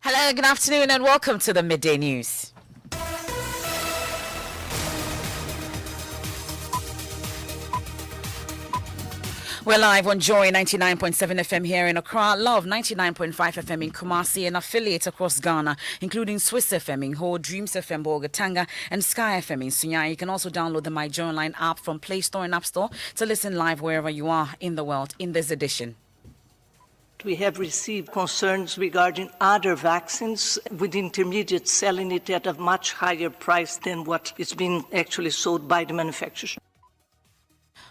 Hello, good afternoon, and welcome to the Midday News. We're live on Joy 99.7 FM here in Accra, Love 99.5 FM in Kumasi, and affiliates across Ghana, including Swiss FM in Ho, Dreams FM Bogatanga, and Sky FM in Sunya. You can also download the My Joy Online app from Play Store and App Store to listen live wherever you are in the world in this edition. We have received concerns regarding other vaccines, with intermediates selling it at a much higher price than what is being actually sold by the manufacturers.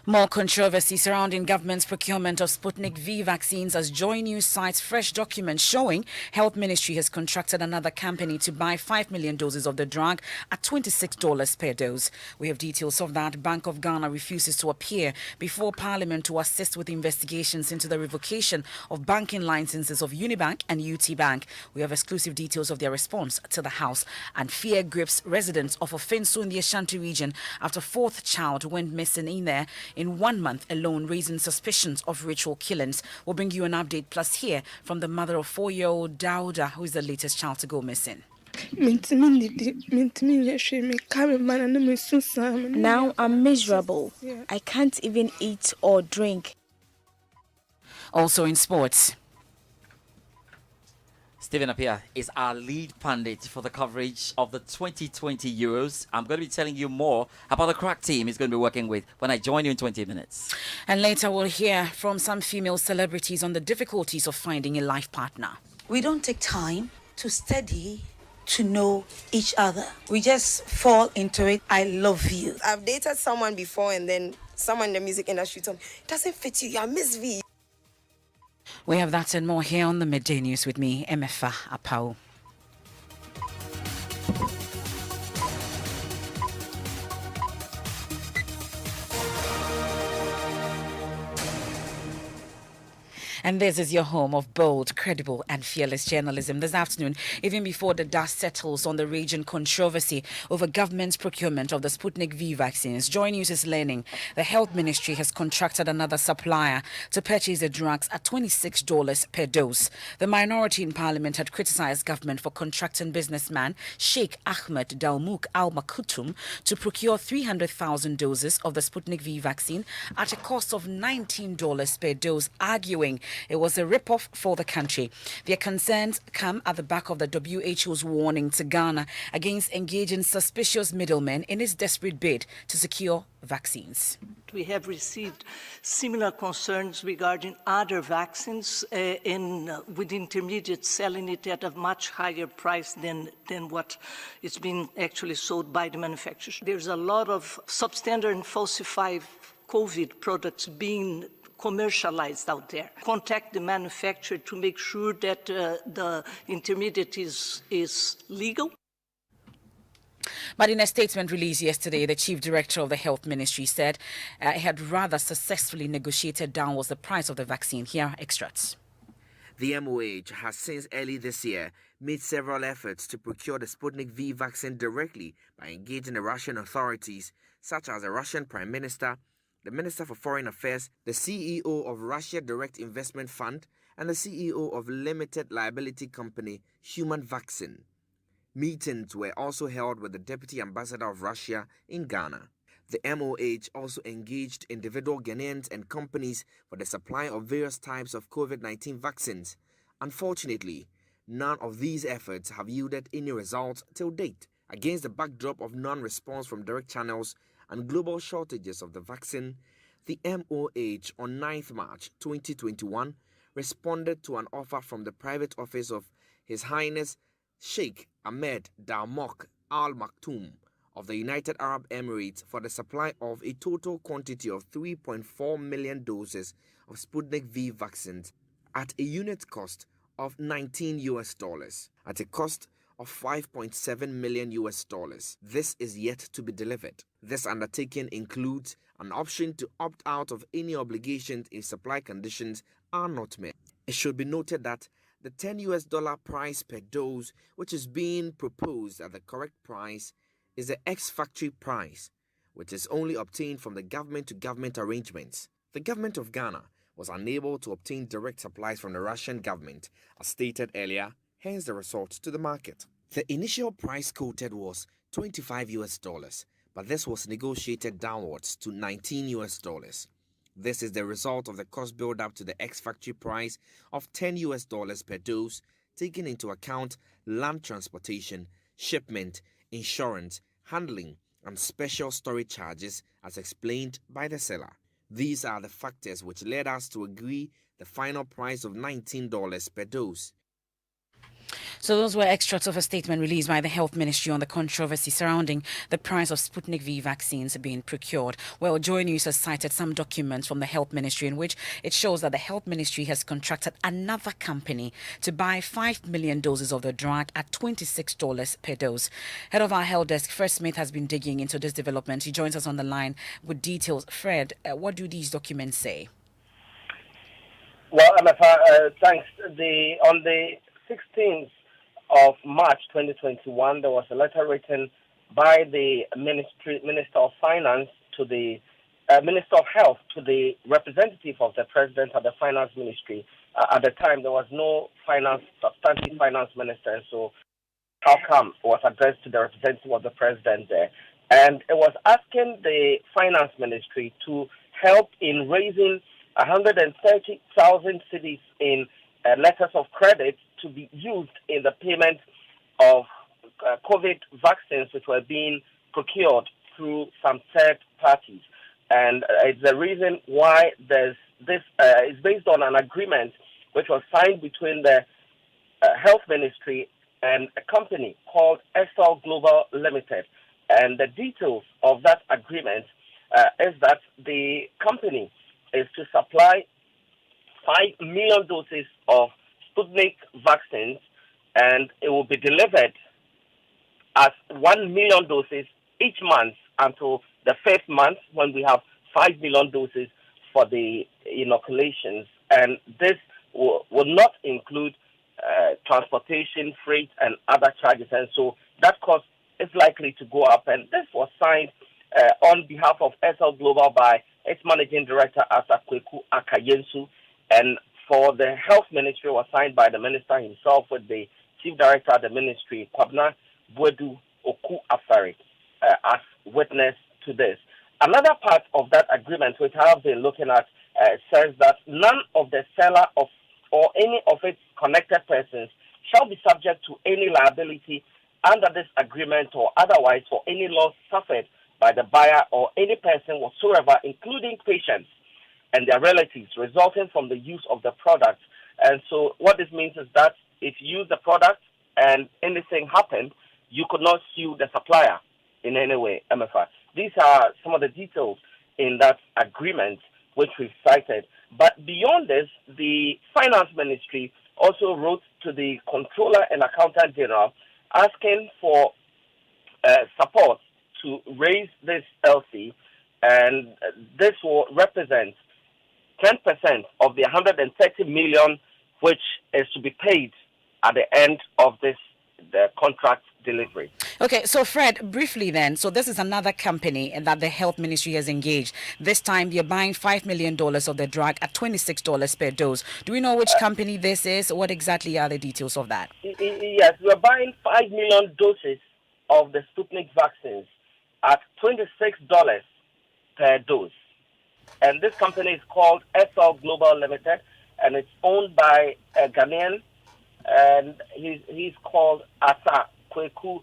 More controversy surrounding government's procurement of Sputnik V vaccines as Joy News cites fresh documents showing Health Ministry has contracted another company to buy 5 million doses of the drug at $26 per dose. We have details of that. Bank of Ghana refuses to appear before Parliament to assist with investigations into the revocation of banking licenses of Unibank and UT Bank. We have exclusive details of their response to the House. And fear grips residents of Ofenso in the Ashanti region after fourth child went missing in there in 1 month alone, raising suspicions of ritual killings. We'll bring you an update plus hear from the mother of 4-year-old Dauda, who is the latest child to go missing. Now I'm miserable. I can't even eat or drink. Also in sports. Stephen Appiah is our lead pundit for the coverage of the 2020 Euros. I'm going to be telling you more about the crack team he's going to be working with when I join you in 20 minutes. And later we'll hear from some female celebrities on the difficulties of finding a life partner. We don't take time to study, to know each other. We just fall into it. I love you. I've dated someone before, and then someone in the music industry told me, it doesn't fit you, you're Miss V. We have that and more here on the Midday News with me, Emefa Apau. And this is your home of bold, credible, and fearless journalism. This afternoon, even before the dust settles on the raging controversy over government's procurement of the Sputnik V vaccines, Joy News is learning the Health Ministry has contracted another supplier to purchase the drugs at $26 per dose. The minority in Parliament had criticized government for contracting businessman Sheikh Ahmed Dalmouk Al Maktoum to procure 300,000 doses of the Sputnik V vaccine at a cost of $19 per dose, arguing it was a rip-off for the country. Their concerns come at the back of the WHO's warning to Ghana against engaging suspicious middlemen in its desperate bid to secure vaccines. We have received similar concerns regarding other vaccines with intermediates selling it at a much higher price than what is being actually sold by the manufacturers. There's a lot of substandard and falsified COVID products being commercialized out there. Contact the manufacturer to make sure that the intermediate is legal. But in a statement released yesterday, the chief director of the Health Ministry said it had rather successfully negotiated downwards the price of the vaccine. Here are extracts. The MOH has since early this year made several efforts to procure the Sputnik V vaccine directly by engaging the Russian authorities, such as the Russian Prime Minister, the Minister for Foreign Affairs, the CEO of Russia Direct Investment Fund, and the CEO of limited liability company Human Vaccine. Meetings were also held with the Deputy Ambassador of Russia in Ghana. The MOH also engaged individual Ghanaians and companies for the supply of various types of COVID-19 vaccines. Unfortunately, none of these efforts have yielded any results till date. Against the backdrop of non-response from direct channels and global shortages of the vaccine, the MOH on 9th March 2021 responded to an offer from the private office of His Highness Sheikh Ahmed Dalmouk Al Maktoum of the United Arab Emirates for the supply of a total quantity of 3.4 million doses of Sputnik V vaccines at a unit cost of $19 at a cost of $5.7 million. This is yet to be delivered. This undertaking includes an option to opt out of any obligations if supply conditions are not met. It should be noted that the $10 price per dose, which is being proposed at the correct price, is the ex-factory price, which is only obtained from the government-to-government arrangements. The government of Ghana was unable to obtain direct supplies from the Russian government, as stated earlier, hence the result to the market. The initial price quoted was $25, but this was negotiated downwards to $19. This is the result of the cost build-up to the ex-factory price of $10 per dose, taking into account land transportation, shipment, insurance, handling, and special storage charges as explained by the seller. These are the factors which led us to agree the final price of $19 per dose. So those were extracts of a statement released by the Health Ministry on the controversy surrounding the price of Sputnik V vaccines being procured. Well, Joy News has cited some documents from the Health Ministry in which it shows that the Health Ministry has contracted another company to buy 5 million doses of the drug at $26 per dose. Head of our health desk, Fred Smith, has been digging into this development. He joins us on the line with details. Fred, what do these documents say? Well, MFR, thanks. On the 16th of March 2021, there was a letter written by the Minister of Finance to the Minister of Health to the representative of the President at the Finance Ministry. At the time, there was no substantive finance minister, so how come it was addressed to the representative of the President there? And it was asking the Finance Ministry to help in raising 130,000 cedis in letters of credit to be used in the payment of COVID vaccines which were being procured through some third parties. And it's the reason why there's this is based on an agreement which was signed between the Health Ministry and a company called SL Global Limited. And the details of that agreement is that the company is to supply 5 million doses of Sputnik vaccines, and it will be delivered as 1 million doses each month until the 5th month, when we have 5 million doses for the inoculations. And this will not include transportation, freight, and other charges. And so that cost is likely to go up. And this was signed on behalf of SL Global by its managing director, Asa Kweku Akayensu, and for the Health Ministry was signed by the minister himself with the chief director of the ministry, Kwabna Bwedu Oku Afari, as witness to this. Another part of that agreement, which I have been looking at, says that none of the seller of or any of its connected persons shall be subject to any liability under this agreement or otherwise for any loss suffered by the buyer or any person whatsoever, including patients and their relatives, resulting from the use of the product. And so what this means is that if you use the product and anything happened, you could not sue the supplier in any way, MFI. These are some of the details in that agreement which we've cited. But beyond this, the Finance Ministry also wrote to the Controller and Accountant General asking for support to raise this LC, and this will represent 10% of the 130 million which is to be paid at the end of the contract delivery. Okay, so Fred, briefly then, so this is another company that the Health Ministry has engaged. This time they're buying $5 million of the drug at $26 per dose. Do we know which company this is? What exactly are the details of that? Yes, we're buying 5 million doses of the Sputnik vaccines at $26 per dose. And this company is called SL Global Limited, and it's owned by a Ghanaian, and he's called Asa Kweku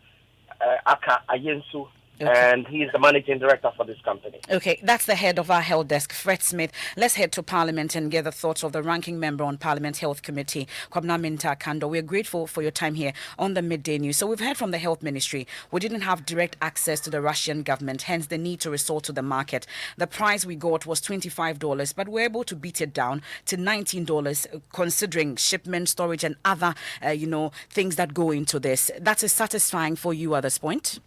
Aka Ayensu, and he is the managing director for this company. Okay, that's the head of our health desk, Fred Smith. Let's head to Parliament and get the thoughts of the ranking member on Parliament Health Committee, Kwabna Minta Kando. We're grateful for your time here on the Midday News. So we've heard from the Health Ministry. We didn't have direct access to the Russian government, hence the need to resort to the market. The price we got was $25, but we're able to beat it down to $19, considering shipment, storage, and other, things that go into this. That is satisfying for you at this point?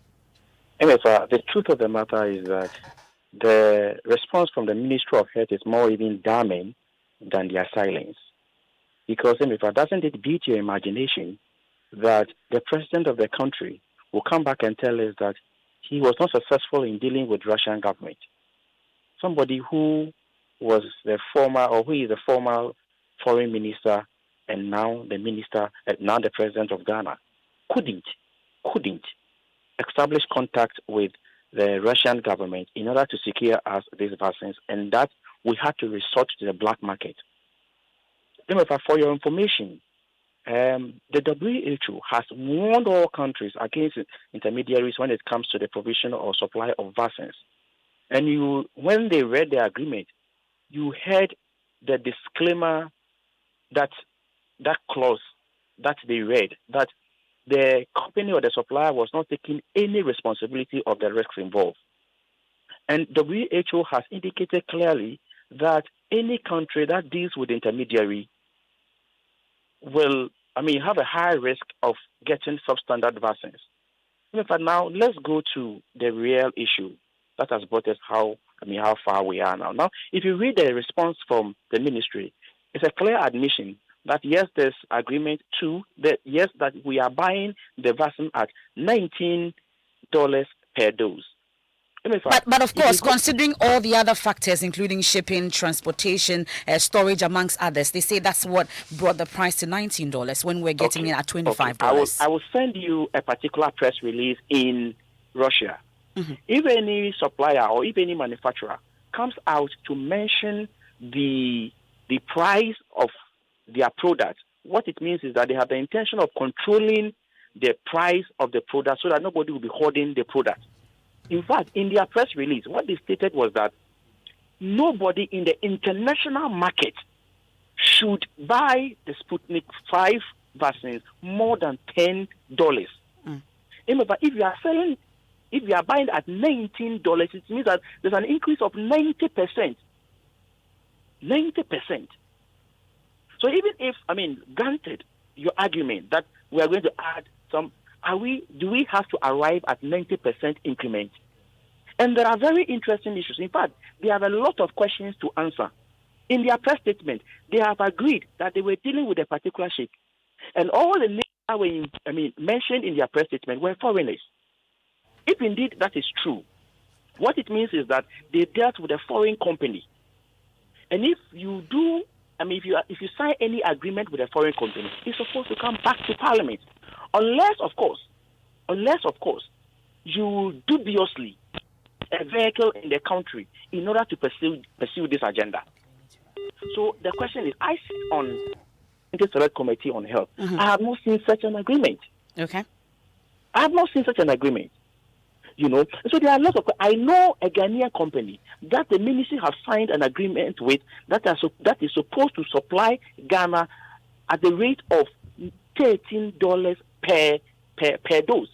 Anyway, the truth of the matter is that the response from the Ministry of Health is more even damning than their silence. Because doesn't it beat your imagination that the president of the country will come back and tell us that he was not successful in dealing with Russian government? Somebody who was the former, or who is the former foreign minister and now the president of Ghana, couldn't establish contact with the Russian government in order to secure us these vaccines, and that we had to resort to the black market. For your information, the WHO has warned all countries against intermediaries when it comes to the provision or supply of vaccines. And when they read the agreement, you heard the disclaimer, that clause that they read, that the company or the supplier was not taking any responsibility of the risks involved. And WHO has indicated clearly that any country that deals with intermediary will, have a high risk of getting substandard vaccines. But now, let's go to the real issue that has brought us how far we are now. Now, if you read the response from the ministry, it's a clear admission that yes, there's agreement that we are buying the vaccine at $19 per dose. But of course, considering all the other factors, including shipping, transportation, storage, amongst others, they say that's what brought the price to $19 when we're getting it at $25. Okay. I will send you a particular press release in Russia. Mm-hmm. If any supplier or if any manufacturer comes out to mention the price of their product, what it means is that they have the intention of controlling the price of the product so that nobody will be hoarding the product. In fact, in their press release, what they stated was that nobody in the international market should buy the Sputnik 5 vaccines more than $10. Remember, if you are buying at $19, it means that there's an increase of 90%. 90%. So even if, granted your argument that we are going to add some, do we have to arrive at 90% increment? And there are very interesting issues. In fact, they have a lot of questions to answer. In their press statement, they have agreed that they were dealing with a particular sheikh. And all the names that were mentioned in their press statement were foreigners. If indeed that is true, what it means is that they dealt with a foreign company. And if you do, if you sign any agreement with a foreign company, it's supposed to come back to Parliament. Unless, of course, you dubiously a vehicle in the country in order to pursue this agenda. So the question is, I sit on the Select Committee on Health. Mm-hmm. I have not seen such an agreement. Okay. I have not seen such an agreement. So there are lots of. I know a Ghanaian company that the ministry have signed an agreement with that is supposed to supply Ghana at the rate of $13 per dose.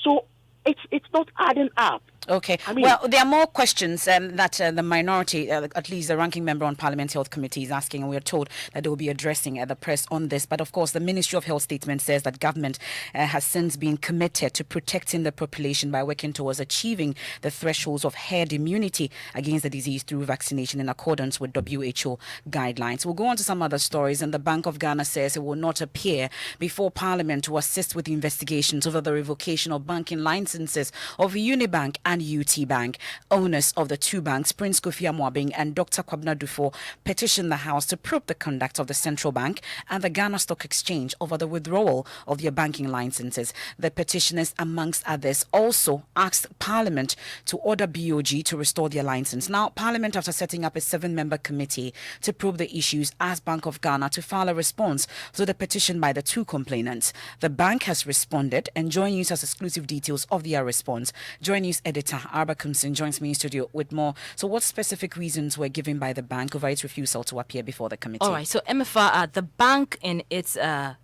So it's not adding up. Okay. Well, there are more questions that the minority, at least the ranking member on Parliament Health Committee, is asking, and we are told that they will be addressing the press on this. But of course, the Ministry of Health statement says that government has since been committed to protecting the population by working towards achieving the thresholds of herd immunity against the disease through vaccination in accordance with WHO guidelines. We'll go on to some other stories, and the Bank of Ghana says it will not appear before Parliament to assist with investigations over the revocation of banking licenses of Unibank and UT Bank. Owners of the two banks, Prince Kofi Amoabing and Dr. Kwabena Dufo, petitioned the House to probe the conduct of the Central Bank and the Ghana Stock Exchange over the withdrawal of their banking licenses. The petitioners, amongst others, also asked Parliament to order BOG to restore their license. Now, Parliament, after setting up a 7-member committee to probe the issues, asked Bank of Ghana to file a response to the petition by the two complainants. The bank has responded, and Joy News has exclusive details of their response. Joy News editor Arba Kumsin joins me in studio with more. So what specific reasons were given by the bank over its refusal to appear before the committee? All right, so MFR, the bank in its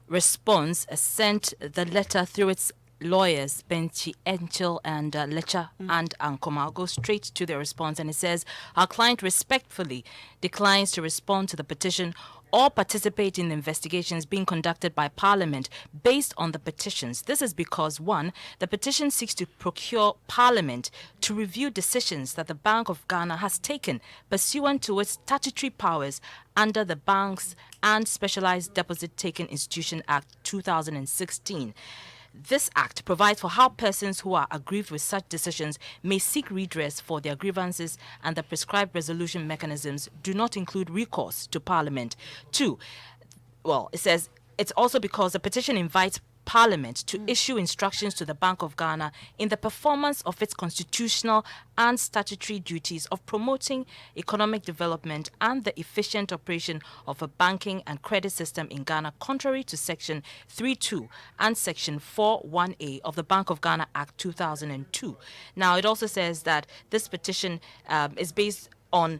response sent the letter through its lawyers, Benchi, Enchel and Lecha and Ankoma. I'll go straight to the response, and it says, our client respectfully declines to respond to the petition or participate in the investigations being conducted by Parliament based on the petitions. This is because, 1, the petition seeks to procure Parliament to review decisions that the Bank of Ghana has taken pursuant to its statutory powers under the Banks and Specialized Deposit Taking Institution Act 2016. This act provides for how persons who are aggrieved with such decisions may seek redress for their grievances, and the prescribed resolution mechanisms do not include recourse to Parliament. 2. Well, it says it's also because the petition invites Parliament to issue instructions to the Bank of Ghana in the performance of its constitutional and statutory duties of promoting economic development and the efficient operation of a banking and credit system in Ghana, contrary to Section 3.2 and Section 4.1a of the Bank of Ghana Act 2002. Now, it also says that this petition is based on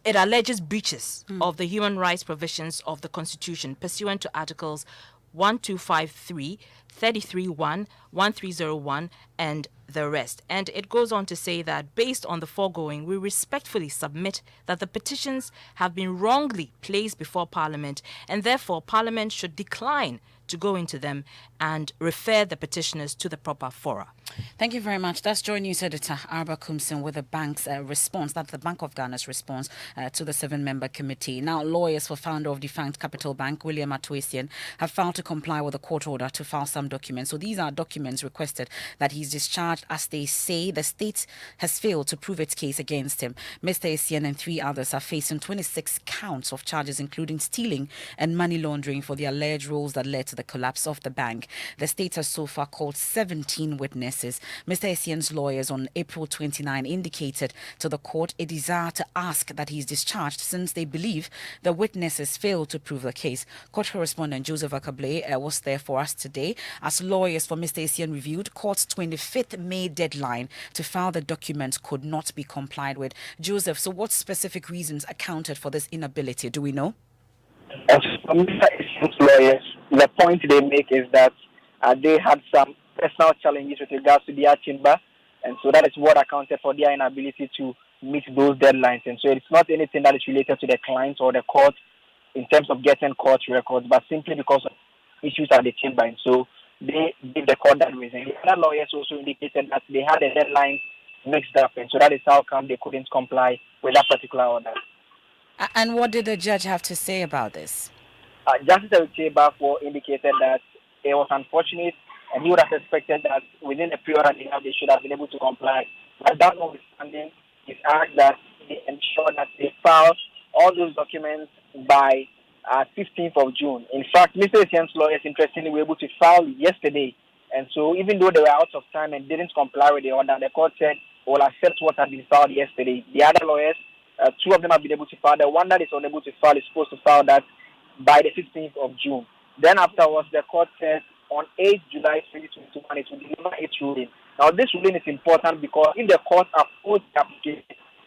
it alleges breaches of the human rights provisions of the Constitution pursuant to Articles 1253, 33.1, 1301, and the rest. And it goes on to say that based on the foregoing, we respectfully submit that the petitions have been wrongly placed before Parliament, and therefore Parliament should decline to go into them and refer the petitioners to the proper fora. Thank you very much. That's Joy News editor Arba Kumson with the bank's response, that's the Bank of Ghana's response to the 7-member committee. Now, lawyers for founder of defunct Capital Bank, William Atuesian, have failed to comply with a court order to file some documents. So these are documents requested that he's discharged, as they say the state has failed to prove its case against him. Mr. Essien and 3 others are facing 26 counts of charges, including stealing and money laundering for the alleged roles that led to the collapse of the bank. The state has so far called 17 witnesses. Mr. Essien's lawyers on April 29 indicated to the court a desire to ask that he is discharged since they believe the witnesses failed to prove the case. Court correspondent Joseph Akable was there for us today as lawyers for Mr. Essien reviewed court's 25th May deadline to file the documents could not be complied with. Joseph, so what specific reasons accounted for this inability? Do we know? As for Mr. Essien's lawyers, the point they make is that they had some personal challenges with regards to their chamber, and so that is what accounted for their inability to meet those deadlines. And so it's not anything that is related to the clients or the court in terms of getting court records, but simply because of issues at the chamber. And so they give the court that reason. The other lawyers also indicated that they had the deadlines mixed up, and so that is how come they couldn't comply with that particular order. And what did the judge have to say about this? Justice Echebafo indicated that it was unfortunate, and he would have expected that within the period that they have, they should have been able to comply. But that notwithstanding, he's asked that they ensure that they file all those documents by 15th of June. In fact, Mr. Essien's lawyers, interestingly, were able to file yesterday. And so even though they were out of time and didn't comply with the order, the court said, we'll accept what had been filed yesterday. The other lawyers, 2 of them have been able to file. The one that is unable to file is supposed to file that by the 15th of June. Then afterwards, the court said on 8th July 2021, it will deliver its ruling. Now, this ruling is important because if the court approves the application,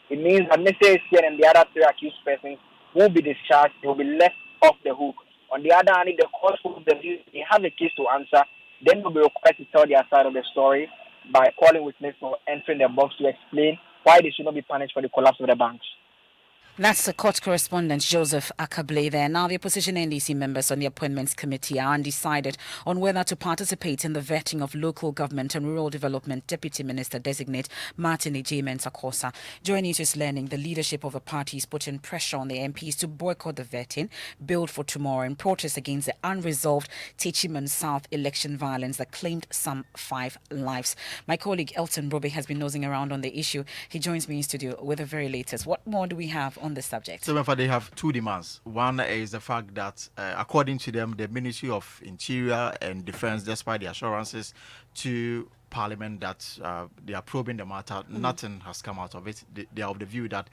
it means that Mr. Essien and the other 3 accused persons will be discharged. They will be left off the hook. On the other hand, if the court holds the view they have a case to answer, then they'll be required to tell their side of the story by calling witnesses or entering the box to explain why they should not be punished for the collapse of the banks. That's the court correspondent Joseph Akable there. Now, the opposition NDC members on the Appointments Committee are undecided on whether to participate in the vetting of Local Government and Rural Development Deputy Minister Designate Martin Ejie-Mensah-Kosa. Joy News is learning the leadership of the party is putting pressure on the MPs to boycott the vetting, build for tomorrow, in protest against the unresolved Techiman South election violence that claimed some 5 lives. My colleague Elton Brobe has been nosing around on the issue. He joins me in studio with the very latest. What more do we have on this subject? So, they have 2 demands. One is the fact that, according to them, the Ministry of Interior and Defense, despite the assurances to Parliament that they are probing the matter, nothing has come out of it. They are of the view that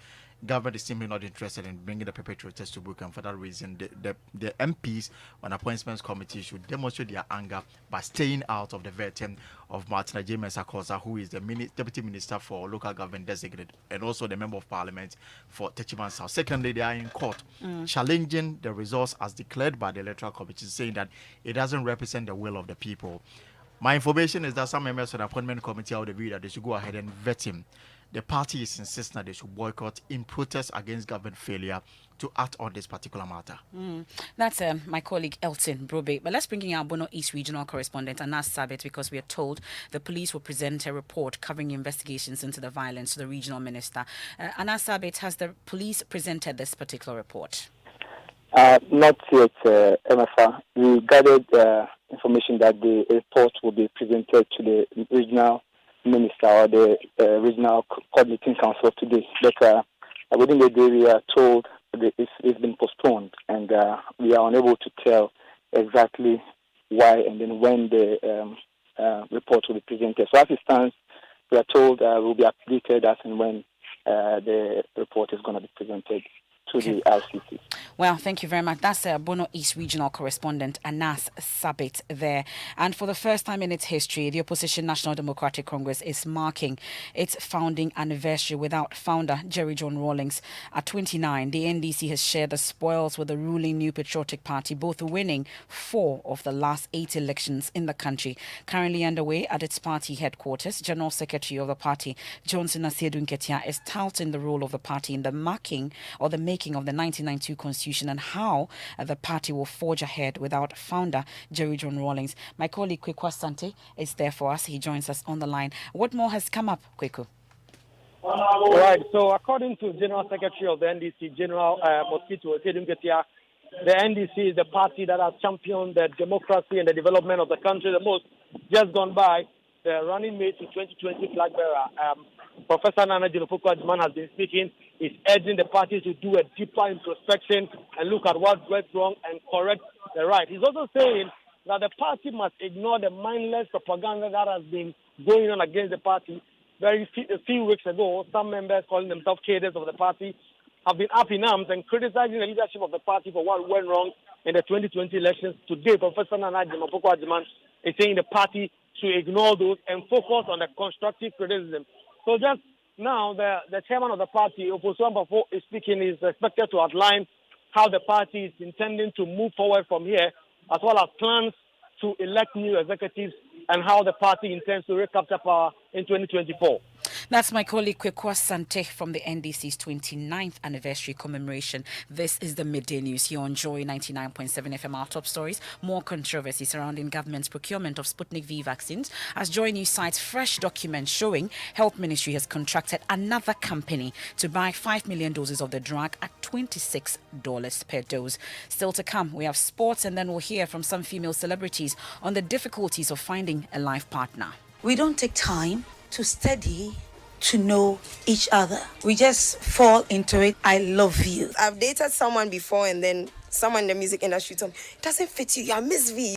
government is simply not interested in bringing the perpetrators to book, and for that reason, the MPs on Appointments Committee should demonstrate their anger by staying out of the vetting of Martin Ejie-Mensah-Kosa, who is the Deputy Minister for Local Government Designate and also the Member of Parliament for Techiman South. Secondly, they are in court challenging the results as declared by the Electoral Commission, saying that it doesn't represent the will of the people. My information is that some members of the Appointment Committee are of the view that they should go ahead and vet him. The party is insisting that they should boycott in protest against government failure to act on this particular matter. That's my colleague Elton Brobe. But let's bring in our Bono East regional correspondent Anas Sabit, because we are told the police will present a report covering investigations into the violence to the regional minister. Anas Sabit, has the police presented this particular report? Not yet, MFA. We gathered information that the report will be presented to the regional minister or the regional coordinating council today. But within the day, we are told that it's been postponed, and we are unable to tell exactly why and then when the report will be presented. So as it stands, we are told we'll be updated as and when the report is going to be presented to the RCC. Well, thank you very much. That's Bono East Regional Correspondent Anas Sabit there. And for the first time in its history, the opposition National Democratic Congress is marking its founding anniversary without founder Jerry John Rawlings. At 29, the NDC has shared the spoils with the ruling New Patriotic Party, both winning 4 of the last 8 elections in the country. Currently underway at its party headquarters, General Secretary of the party, Johnson Asiedu Nketia, is touting the role of the party in the making of the 1992 Constitution and how the party will forge ahead without founder Jerry John Rawlings. My colleague Kweku Asante is there for us. He joins us on the line. What more has come up, Kweku? Right. So according to General Secretary of the NDC, General Mosquito Asiedu Nketia, the NDC is the party that has championed the democracy and the development of the country the most. Just gone by, the running mate to 2020 flag bearer, Professor Nana Jinopoko-Adjumani has been speaking. He's urging the party to do a deeper introspection and look at what went wrong and correct the right. He's also saying that the party must ignore the mindless propaganda that has been going on against the party. A few weeks ago, some members calling themselves cadres of the party have been up in arms and criticizing the leadership of the party for what went wrong in the 2020 elections. Today, Professor Nana Jinopoko-Adjumani is saying the party should ignore those and focus on the constructive criticism. So just now, the chairman of the party, Oposo Ambafo, is speaking, is expected to outline how the party is intending to move forward from here, as well as plans to elect new executives and how the party intends to recapture power in 2024. That's my colleague Kweku Asante from the NDC's 29th anniversary commemoration. This is the Midday News here on Joy 99.7 FM. Our top stories: more controversy surrounding government's procurement of Sputnik V vaccines. As Joy News cites fresh documents showing Health Ministry has contracted another company to buy 5 million doses of the drug at $26 per dose. Still to come, we have sports, and then we'll hear from some female celebrities on the difficulties of finding a life partner. We don't take time to study, to know each other. We just fall into it. I love you. I've dated someone before, and then someone in the music industry told me, it doesn't fit you. You're Miss V.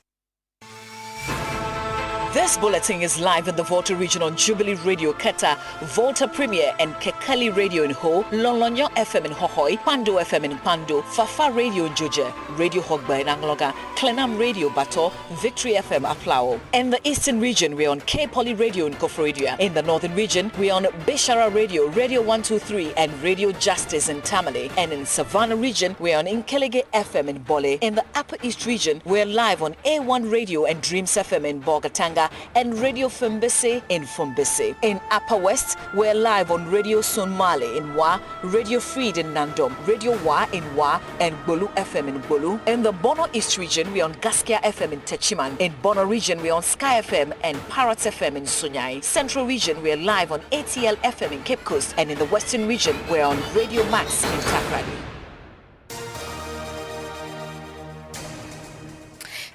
This bulletin is live in the Volta region on Jubilee Radio Keta, Volta Premier and Kekali Radio in Ho, Lolonyo FM in Hohoi, Pando FM in Pando, Fafa Radio in Joje, Radio Hogba in Angloga, Klenam Radio Bato, Victory FM Aplao. In the Eastern region, we're on K Poly Radio in Kofrodia. In the Northern region, we're on Bishara Radio, Radio 123 and Radio Justice in Tamale. And in Savannah region, we're on Inkelege FM in Bole. In the Upper East region, we're live on A1 Radio and Dreams FM in Bogatanga and Radio Fumbese in Fumbese. In Upper West, we're live on Radio Sunmale in Wa, Radio Freed in Nandom, Radio Wa in Wa, and Bolu FM in Bolu. In the Bono East region, we're on Gaskia FM in Techiman. In Bono region, we're on Sky FM and Parrot FM in Sunyai. Central region, we're live on ATL FM in Cape Coast. And in the Western region, we're on Radio Max in Takrady.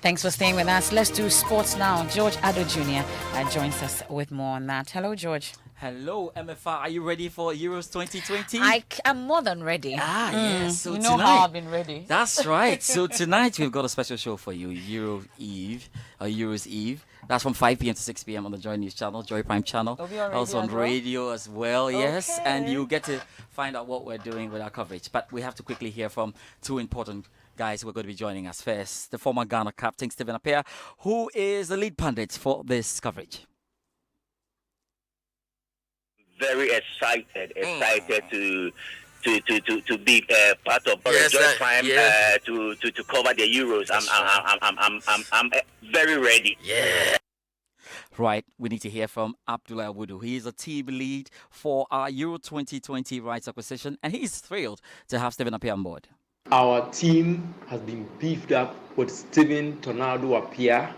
Thanks for staying with us. Let's do sports now. George Addo Jr. Joins us with more on that. Hello, George. Hello, MFR. Are you ready for Euros 2020? I am more than ready. Yes. So you know tonight, how I've been ready. That's right. So tonight we've got a special show for you, Euros Eve. That's from 5 p.m. to 6 p.m. on the Joy News channel, Joy Prime channel. Also on radio as well, yes. And you get to find out what we're doing with our coverage. But we have to quickly hear from two important guys who are going to be joining us. First, the former Ghana captain, Stephen Appiah, who is the lead pundit for this coverage. Very excited to be part of Joy Prime to cover the Euros. I'm very ready. Yeah. Right, we need to hear from Abdullah Awudu. He is a team lead for our Euro 2020 rights acquisition, and he's thrilled to have Stephen Appiah on board. Our team has been beefed up with Stephen Tornado Appiah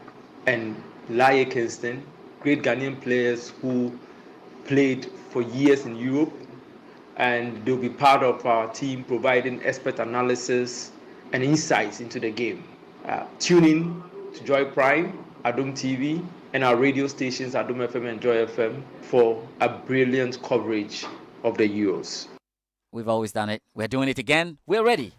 and Laye Kingston, great Ghanaian players who played for years in Europe, and they'll be part of our team providing expert analysis and insights into the game. Tune in to Joy Prime, Adum TV, and our radio stations, Adum FM and Joy FM, for a brilliant coverage of the Euros. We've always done it. We're doing it again. We're ready.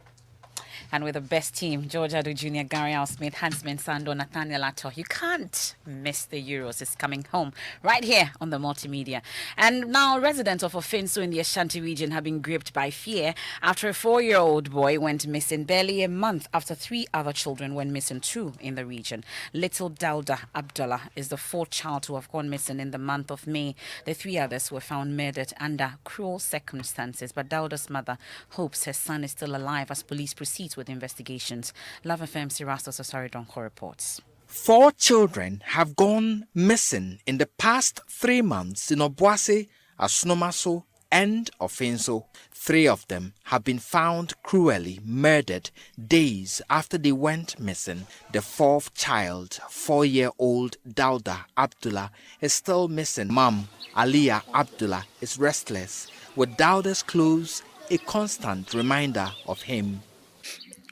And with the best team, George Adu Jr., Gary Al Smith, Hansman Sando, Nathaniel Ato. You can't miss the Euros. It's coming home right here on the multimedia. And now residents of Ofinso in the Ashanti region have been gripped by fear after a 4-year-old boy went missing barely a month after 3 other children went missing too in the region. Little Dauda Abdullah is the 4th child to have gone missing in the month of May. The 3 others were found murdered under cruel circumstances, but Dauda's mother hopes her son is still alive as police proceed with investigations. Love FM Sirastos Osaridonko reports. 4 children have gone missing in the past 3 months in Obuasi, Asnomaso, and Ofinso. 3 of them have been found cruelly murdered days after they went missing. The 4th child, 4-year-old Dauda Abdullah, is still missing. Mom, Aliyah Abdullah, is restless, with Dauda's clothes a constant reminder of him.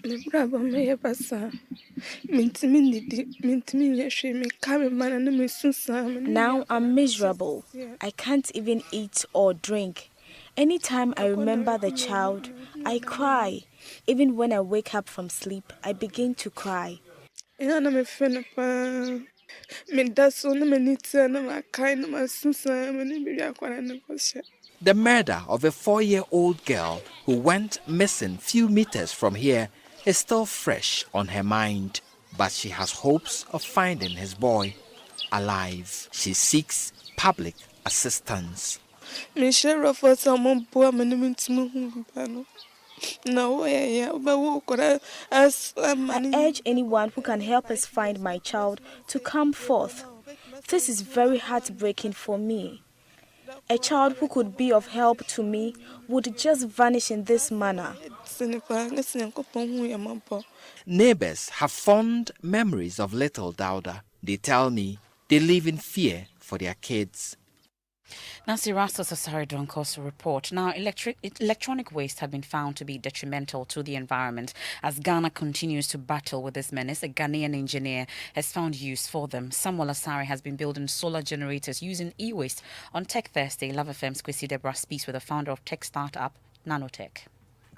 Now I'm miserable. I can't even eat or drink. Anytime I remember the child, I cry. Even when I wake up from sleep, I begin to cry. The murder of a 4-year-old girl who went missing few meters from here is still fresh on her mind, but she has hopes of finding his boy alive. She seeks public assistance. I urge anyone who can help us find my child to come forth. This is very heartbreaking for me. A child who could be of help to me would just vanish in this manner. Neighbors have fond memories of little Dauda. They tell me they live in fear for their kids. Nancy Rastos Osaridonko's report. Now, electronic waste have been found to be detrimental to the environment. As Ghana continues to battle with this menace, a Ghanaian engineer has found use for them. Samuel Asare has been building solar generators using e-waste. On Tech Thursday, Love FM's Kwesi Deborah speaks with the founder of tech startup Nanotech.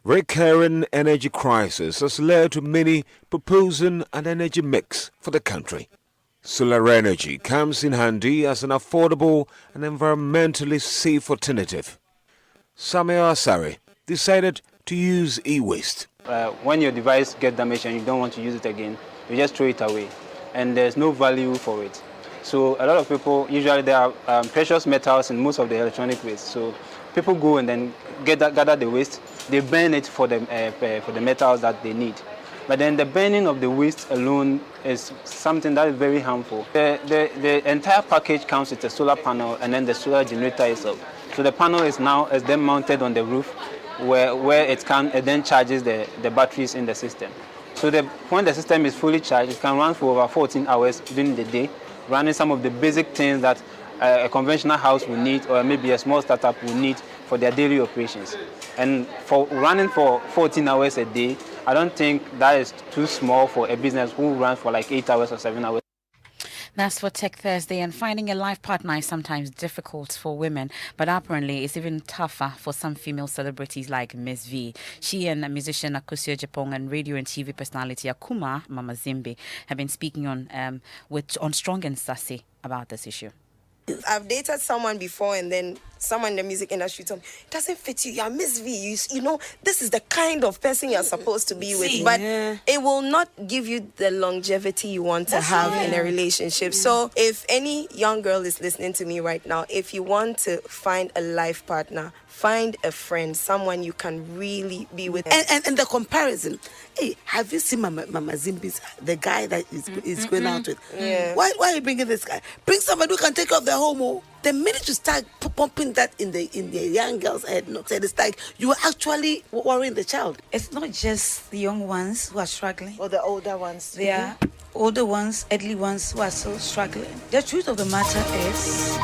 Recurring energy crisis has led to many proposing an energy mix for the country. Solar energy comes in handy as an affordable and environmentally safe alternative. Samuel Asare decided to use e-waste. When your device gets damaged and you don't want to use it again, you just throw it away, and there's no value for it. So a lot of people, usually there are precious metals in most of the electronic waste. So people go and then gather the waste, they burn it for the metals that they need. But then the burning of the waste alone is something that is very harmful. The entire package comes with a solar panel and then the solar generator itself. So the panel is then mounted on the roof where it then charges the batteries in the system. So when the system is fully charged, it can run for over 14 hours during the day, running some of the basic things that a conventional house will need or maybe a small startup will need for their daily operations. And for running for 14 hours a day, I don't think that is too small for a business who runs for like 8 hours or 7 hours. That's for Tech Thursday. And finding a life partner is sometimes difficult for women, but apparently it's even tougher for some female celebrities like Miss V. She and musician Akosua Japong and radio and TV personality Akuma Mama Zimbe have been speaking on Strong and Sassy about this issue. I've dated someone before, and then someone in the music industry told me, it doesn't fit you. You're Miss V. You know, this is the kind of person you're supposed to be with. But it will not give you the longevity you want to have in a relationship. So if any young girl is listening to me right now, if you want to find a life partner, find a friend, someone you can really be with. And the comparison. Hey, have you seen Mama Zimbi's, the guy that is going out with? Yeah. Why are you bringing this guy? Bring somebody who can take care of the home. Oh. The minute you start pumping that in the young girl's head, it's like you are actually worrying the child. It's not just the young ones who are struggling. Or the older ones. They are older ones, elderly ones who are still struggling. The truth of the matter is,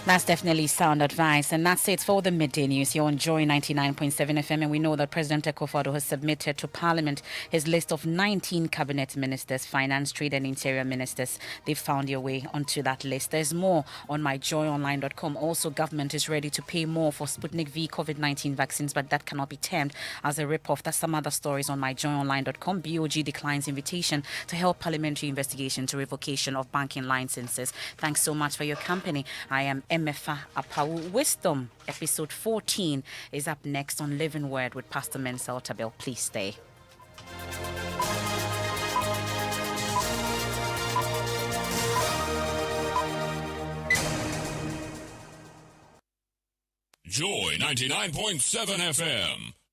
That's definitely sound advice. And that's it for the midday news here on Joy 99.7 FM. And we know that President Akufo-Addo has submitted to Parliament his list of 19 cabinet ministers, finance, trade and interior ministers. They've found their way onto that list. There's more on myjoyonline.com. Also, government is ready to pay more for Sputnik V COVID-19 vaccines, but that cannot be termed as a rip-off. That's some other stories on myjoyonline.com. BOG declines invitation to help parliamentary investigation to revocation of banking licenses. Thanks so much for your company. I am Emefa Apawu. Wisdom, episode 14, is up next on Living Word with Pastor Mensel Tabel. Please stay. Joy 99.7 FM.